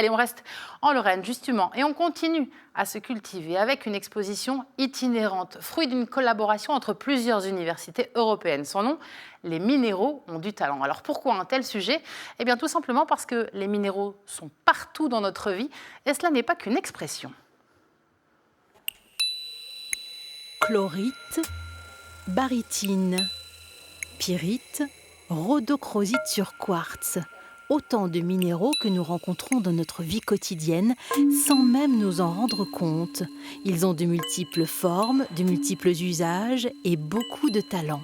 Allez, on reste en Lorraine, justement, et on continue à se cultiver avec une exposition itinérante, fruit d'une collaboration entre plusieurs universités européennes. Son nom, les minéraux ont du talent. Alors pourquoi un tel sujet? Eh bien tout simplement parce que les minéraux sont partout dans notre vie, et cela n'est pas qu'une expression. Chlorite, barytine, pyrite, rhodochrosite sur quartz. Autant de minéraux que nous rencontrons dans notre vie quotidienne sans même nous en rendre compte. Ils ont de multiples formes, de multiples usages et beaucoup de talent.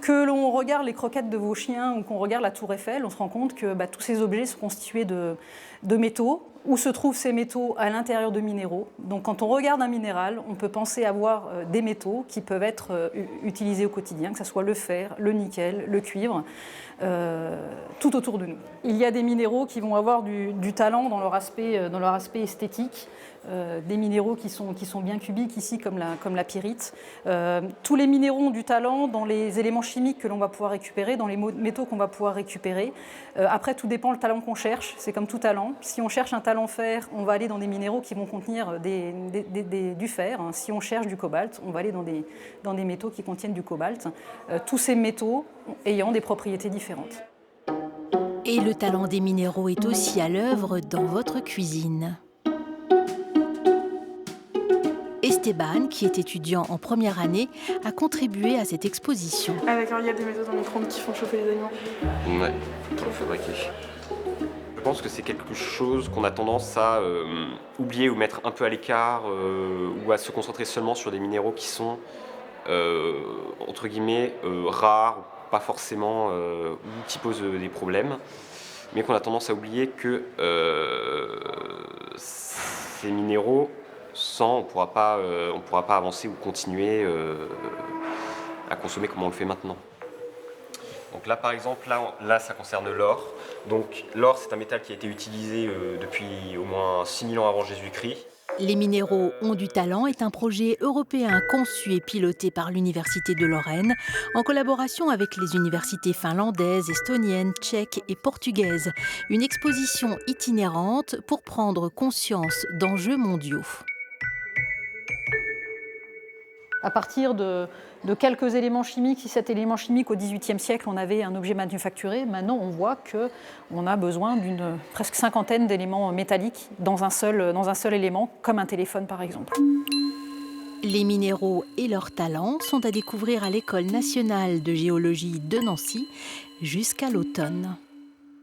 Que l'on regarde les croquettes de vos chiens ou qu'on regarde la tour Eiffel, on se rend compte que tous ces objets sont constitués de métaux. Où se trouvent ces métaux? À l'intérieur de minéraux. Donc quand on regarde un minéral, on peut penser avoir des métaux qui peuvent être utilisés au quotidien, que ce soit le fer, le nickel, le cuivre, tout autour de nous. Il y a des minéraux qui vont avoir du talent dans leur aspect esthétique. Des minéraux qui sont bien cubiques ici, comme la pyrite. Tous les minéraux ont du talent dans les éléments chimiques que l'on va pouvoir récupérer, dans les métaux qu'on va pouvoir récupérer. Après, tout dépend le talent qu'on cherche, c'est comme tout talent. Si on cherche un talent fer, on va aller dans des minéraux qui vont contenir du fer. Si on cherche du cobalt, on va aller dans des métaux qui contiennent du cobalt. Tous ces métaux ayant des propriétés différentes. Et le talent des minéraux est aussi à l'œuvre dans votre cuisine. Esteban, qui est étudiant en première année, a contribué à cette exposition. Avec il y a des méthodes en micro-ondes qui font chauffer les aliments. Ouais, pour le fabriquer. Je pense que c'est quelque chose qu'on a tendance à oublier ou mettre un peu à l'écart ou à se concentrer seulement sur des minéraux qui sont, entre guillemets, rares, pas forcément, ou qui posent des problèmes, mais qu'on a tendance à oublier que ces minéraux, sans, on ne pourra pas avancer ou continuer à consommer comme on le fait maintenant. Donc là, par exemple, là ça concerne l'or. Donc l'or, c'est un métal qui a été utilisé depuis au moins 6000 ans avant Jésus-Christ. Les minéraux ont du talent est un projet européen conçu et piloté par l'Université de Lorraine en collaboration avec les universités finlandaises, estoniennes, tchèques et portugaises. Une exposition itinérante pour prendre conscience d'enjeux mondiaux. À partir de quelques éléments chimiques, si cet élément chimique au XVIIIe siècle, on avait un objet manufacturé, maintenant on voit qu'on a besoin d'une presque cinquantaine d'éléments métalliques dans un seul élément, comme un téléphone par exemple. Les minéraux et leurs talents sont à découvrir à l'École nationale de géologie de Nancy jusqu'à l'automne.